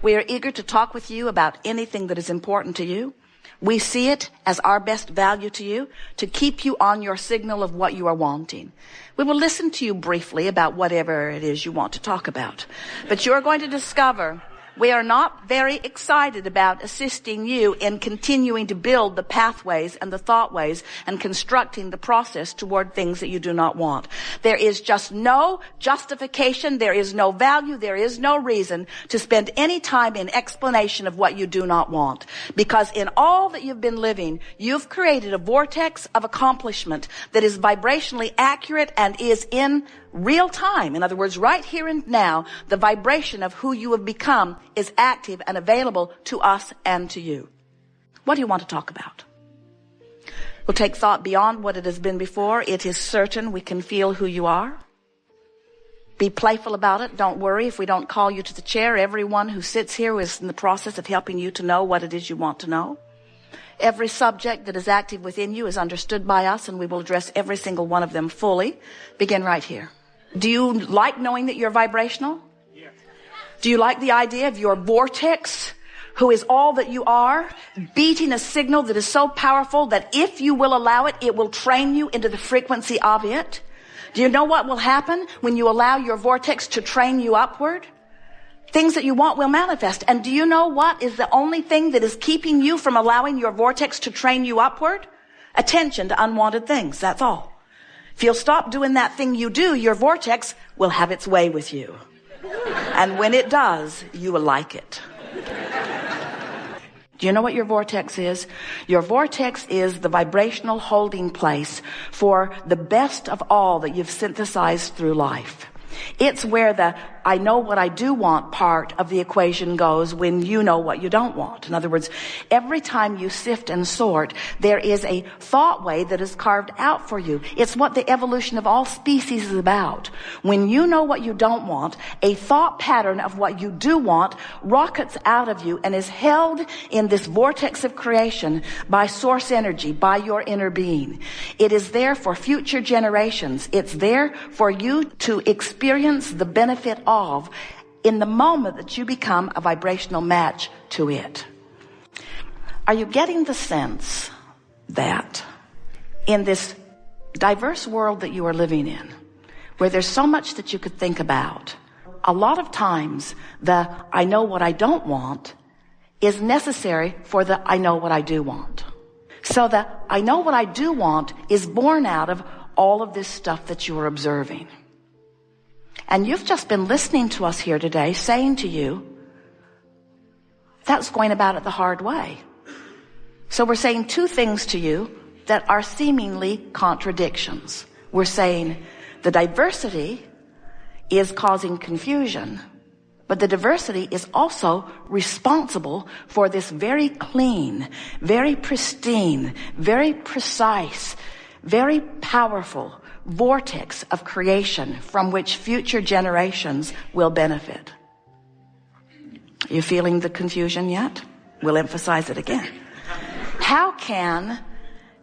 We are eager to talk with you about anything that is important to you. We see it as our best value to you, to keep you on your signal of what you are wanting. We will listen to you briefly about whatever it is you want to talk about. But you're going to discover we are not very excited about assisting you in continuing to build the pathways and the thoughtways and constructing the process toward things that you do not want. There is just no justification, there is no value, there is no reason to spend any time in explanation of what you do not want. Because in all that you've been living, you've created a vortex of accomplishment that is vibrationally accurate and is in real time. In other words, right here and now, the vibration of who you have become is active and available to us and to you. What do you want to talk about? We'll take thought beyond what it has been before. It is certain we can feel who you are. Be playful about it. Don't worry if we don't call you to the chair. Everyone who sits here is in the process of helping you to know what it is you want to know. Every subject that is active within you is understood by us, and we will address every single one of them fully. Begin right here. Do you like knowing that you're vibrational? Yes. Do you like the idea of your vortex, who is all that you are, beating a signal that is so powerful that if you will allow it, it will train you into the frequency of it? Do you know what will happen when you allow your vortex to train you upward? Things that you want will manifest. And do you know what is the only thing that is keeping you from allowing your vortex to train you upward? Attention to unwanted things. That's all. If you'll stop doing that thing you do, your vortex will have its way with you. And when it does, you will like it. Do you know what your vortex is? Your vortex is the vibrational holding place for the best of all that you've synthesized through life. It's where the I know what I do want part of the equation goes when you know what you don't want. In other words, every time you sift and sort, there is a thought way that is carved out for you. It's what the evolution of all species is about. When you know what you don't want, a thought pattern of what you do want rockets out of you and is held in this vortex of creation by source energy, by your inner being. It is there for future generations. It's there for you to experience the benefit of in the moment that you become a vibrational match to it. Are you getting the sense that in this diverse world that you are living in, where there's so much that you could think about, a lot of times the I know what I don't want is necessary for the I know what I do want. So the I know what I do want is born out of all of this stuff that you are observing. And you've just been listening to us here today saying to you, that's going about it the hard way. So we're saying two things to you that are seemingly contradictions. We're saying the diversity is causing confusion, but the diversity is also responsible for this very clean, very pristine, very precise, very powerful vortex of creation from which future generations will benefit. Are you feeling the confusion yet? We'll emphasize it again. How can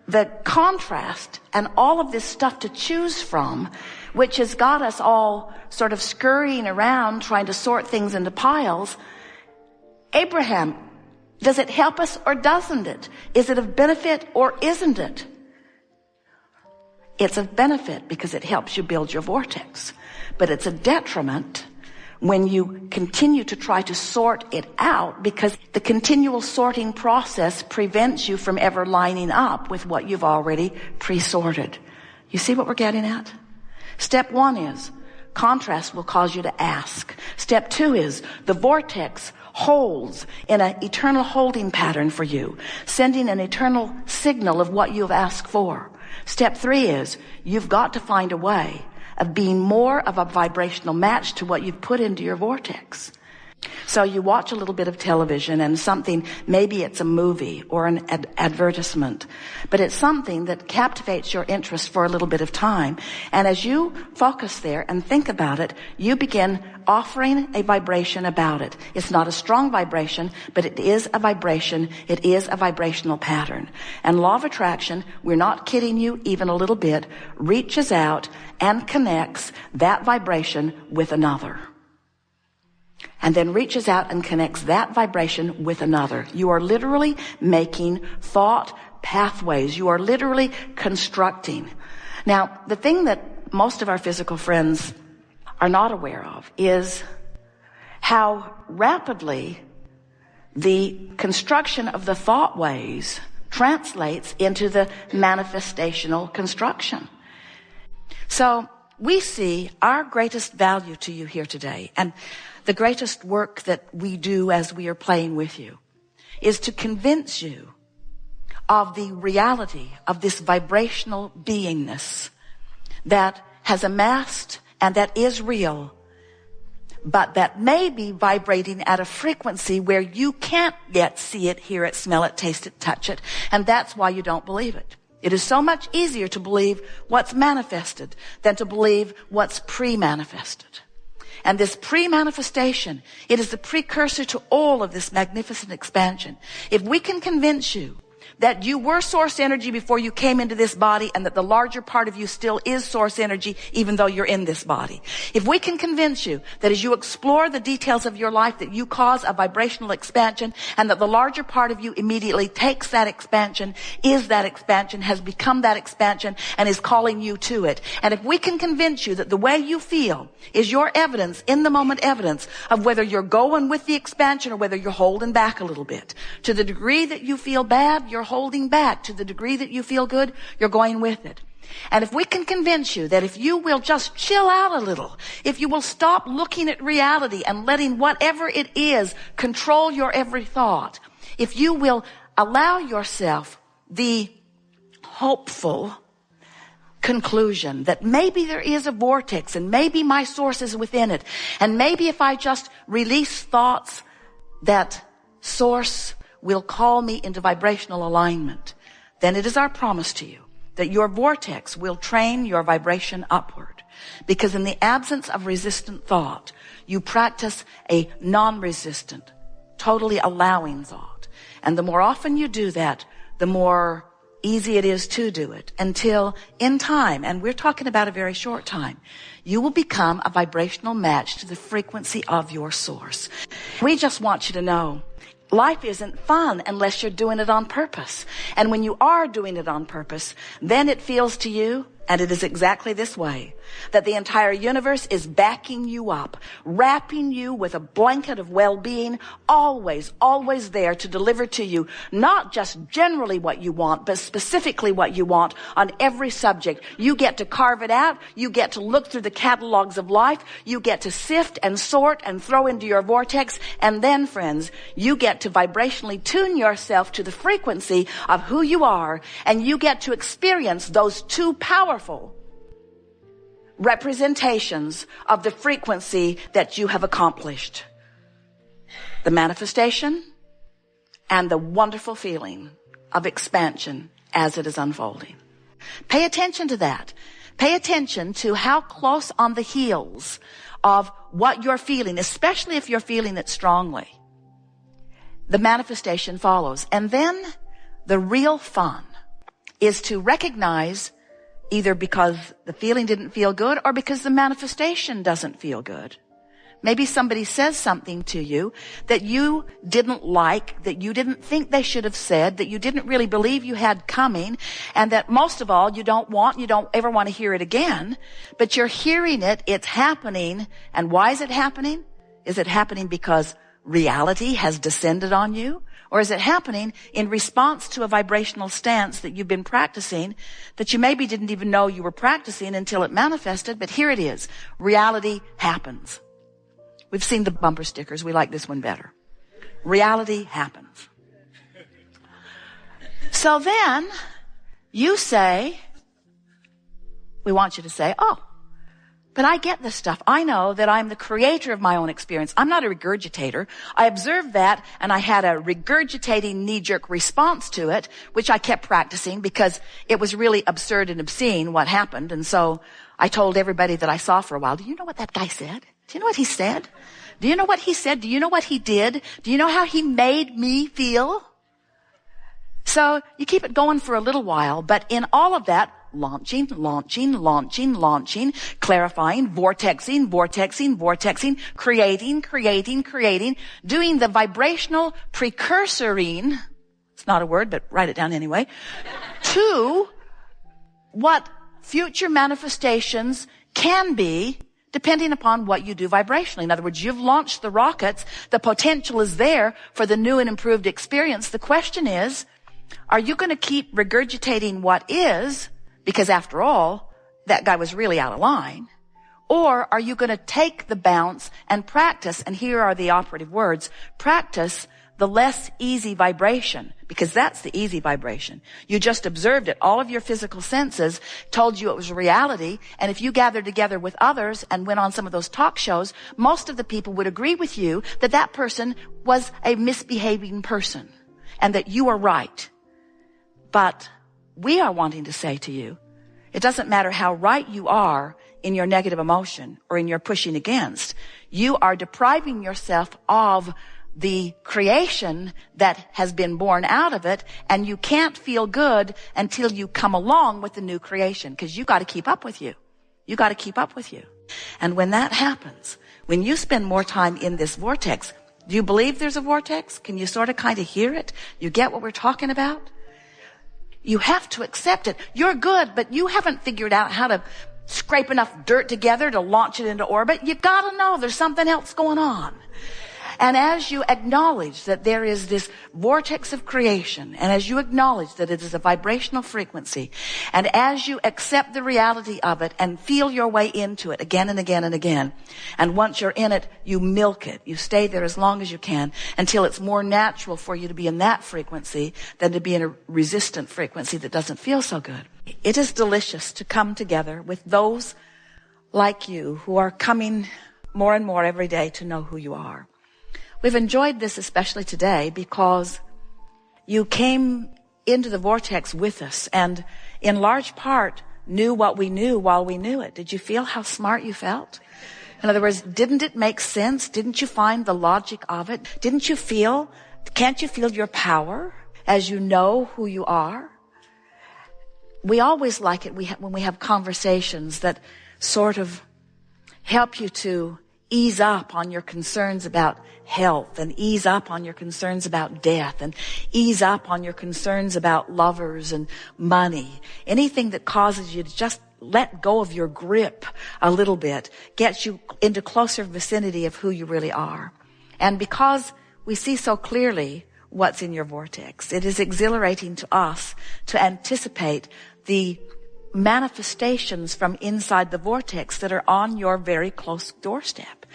the contrast and all of this stuff to choose from, which has got us all sort of scurrying around trying to sort things into piles, Abraham, does it help us or doesn't it? Is it of benefit or isn't it? It's of benefit because it helps you build your vortex. But it's a detriment when you continue to try to sort it out, because the continual sorting process prevents you from ever lining up with what you've already pre-sorted. You see what we're getting at? Step one is contrast will cause you to ask. Step two is the vortex holds in an eternal holding pattern for you, sending an eternal signal of what you've asked for. Step three is you've got to find a way of being more of a vibrational match to what you've put into your vortex. So you watch a little bit of television and something, maybe it's a movie or an advertisement, but it's something that captivates your interest for a little bit of time. And as you focus there and think about it, you begin offering a vibration about it. It's not a strong vibration, but it is a vibration. It is a vibrational pattern. And law of attraction, we're not kidding you even a little bit, reaches out and connects that vibration with another. and then reaches out and connects that vibration with another. You are literally making thought pathways. You are literally constructing. Now, the thing that most of our physical friends are not aware of is how rapidly the construction of the thought waves translates into the manifestational construction. So we see our greatest value to you here today, and the greatest work that we do as we are playing with you, is to convince you of the reality of this vibrational beingness that has amassed and that is real, but that may be vibrating at a frequency where you can't yet see it, hear it, smell it, taste it, touch it, and that's why you don't believe it. It is so much easier to believe what's manifested than to believe what's pre-manifested. And this pre-manifestation, it is the precursor to all of this magnificent expansion. If we can convince you that you were source energy before you came into this body, and that the larger part of you still is source energy even though you're in this body. If we can convince you that as you explore the details of your life that you cause a vibrational expansion, and that the larger part of you immediately takes that expansion, is that expansion, has become that expansion, and is calling you to it. And if we can convince you that the way you feel is your evidence, in the moment evidence, of whether you're going with the expansion or whether you're holding back a little bit. To the degree that you feel bad, you're holding back. To the degree that you feel good, you're going with it. And if we can convince you that if you will just chill out a little, if you will stop looking at reality and letting whatever it is control your every thought, if you will allow yourself the hopeful conclusion that maybe there is a vortex and maybe my source is within it, and maybe if I just release thoughts, that source will call me into vibrational alignment, then it is our promise to you that your vortex will train your vibration upward. Because in the absence of resistant thought, you practice a non-resistant, totally allowing thought. And the more often you do that, the more easy it is to do it, until in time, and we're talking about a very short time, you will become a vibrational match to the frequency of your source. We just want you to know, life isn't fun unless you're doing it on purpose. And when you are doing it on purpose, then it feels to you, and it is exactly this way, that the entire universe is backing you up, wrapping you with a blanket of well-being, always, always there to deliver to you, not just generally what you want, but specifically what you want on every subject. You get to carve it out. You get to look through the catalogs of life. You get to sift and sort and throw into your vortex. And then, friends, you get to vibrationally tune yourself to the frequency of who you are, and you get to experience those two powerful representations of the frequency that you have accomplished. The manifestation and the wonderful feeling of expansion as it is unfolding. Pay attention to that. Pay attention to how close on the heels of what you're feeling, especially if you're feeling it strongly, the manifestation follows. And then the real fun is to recognize, either because the feeling didn't feel good or because the manifestation doesn't feel good. Maybe somebody says something to you that you didn't like, that you didn't think they should have said, that you didn't really believe you had coming, and that most of all you don't ever want to hear it again, but you're hearing it, it's happening. And why is it happening? Is it happening because reality has descended on you? Or is it happening in response to a vibrational stance that you've been practicing that you maybe didn't even know you were practicing until it manifested? But here it is. Reality happens. We've seen the bumper stickers. We like this one better. Reality happens. So then you say, we want you to say, oh, but I get this stuff. I know that I'm the creator of my own experience. I'm not a regurgitator. I observed that, and I had a regurgitating knee-jerk response to it, which I kept practicing because it was really absurd and obscene what happened. And so I told everybody that I saw for a while, do you know what that guy said? Do you know what he said? Do you know what he said? Do you know what he did? Do you know how he made me feel? So you keep it going for a little while, but in all of that, launching, clarifying, vortexing, creating, doing the vibrational precursoring, it's not a word, but write it down anyway, to what future manifestations can be depending upon what you do vibrationally. In other words, you've launched the rockets. The potential is there for the new and improved experience. The question is, are you going to keep regurgitating what is, because after all, that guy was really out of line? Or are you going to take the bounce and practice, and here are the operative words, practice the less easy vibration, because that's the easy vibration. You just observed it. All of your physical senses told you it was reality. And if you gathered together with others and went on some of those talk shows, most of the people would agree with you that that person was a misbehaving person and that you are right. But we are wanting to say to you, it doesn't matter how right you are in your negative emotion or in your pushing against. You are depriving yourself of the creation that has been born out of it, and you can't feel good until you come along with the new creation, because you got to keep up with you. You got to keep up with you. And when that happens, when you spend more time in this vortex, do you believe there's a vortex? Can you sort of kind of hear it? You get what we're talking about? You have to accept it. You're good, but you haven't figured out how to scrape enough dirt together to launch it into orbit. You got to know there's something else going on. And as you acknowledge that there is this vortex of creation, and as you acknowledge that it is a vibrational frequency, and as you accept the reality of it and feel your way into it again and again and again, and once you're in it, you milk it. You stay there as long as you can until it's more natural for you to be in that frequency than to be in a resistant frequency that doesn't feel so good. It is delicious to come together with those like you who are coming more and more every day to know who you are. We've enjoyed this especially today because you came into the vortex with us and in large part knew what we knew while we knew it. Did you feel how smart you felt? In other words, didn't it make sense? Didn't you find the logic of it? Can't you feel your power as you know who you are? We always like it when we have conversations that sort of help you to ease up on your concerns about health, and ease up on your concerns about death, and ease up on your concerns about lovers and money. Anything that causes you to just let go of your grip a little bit gets you into closer vicinity of who you really are. And because we see so clearly what's in your vortex, it is exhilarating to us to anticipate the manifestations from inside the vortex that are on your very close doorstep.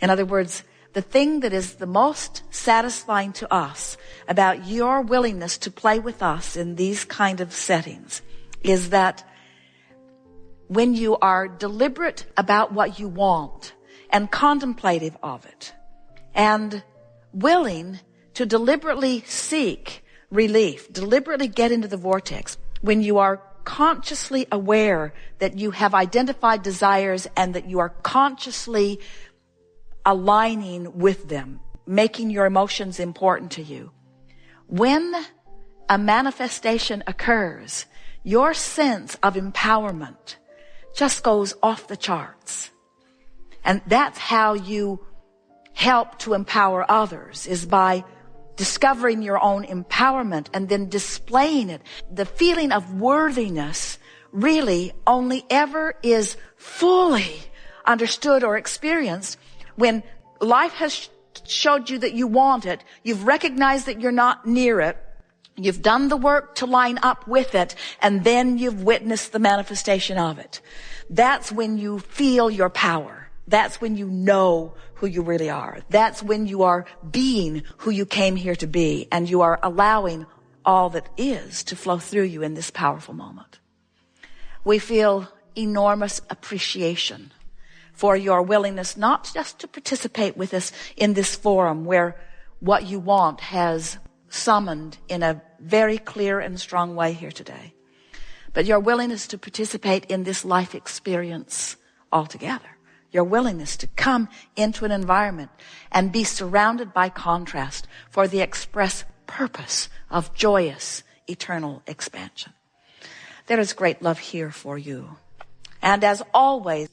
In other words, the thing that is the most satisfying to us about your willingness to play with us in these kind of settings is that when you are deliberate about what you want and contemplative of it and willing to deliberately seek relief, deliberately get into the vortex, when you are consciously aware that you have identified desires and that you are consciously aligning with them, making your emotions important to you. When a manifestation occurs, your sense of empowerment just goes off the charts. And that's how you help to empower others, is by discovering your own empowerment and then displaying it. The feeling of worthiness really only ever is fully understood or experienced when life has showed you that you want it, you've recognized that you're not near it, you've done the work to line up with it, and then you've witnessed the manifestation of it. That's when you feel your power. That's when you know who you really are. That's when you are being who you came here to be, and you are allowing all that is to flow through you in this powerful moment. We feel enormous appreciation for your willingness not just to participate with us in this forum where what you want has summoned in a very clear and strong way here today, but your willingness to participate in this life experience altogether. Your willingness to come into an environment and be surrounded by contrast for the express purpose of joyous, eternal expansion. There is great love here for you. And as always,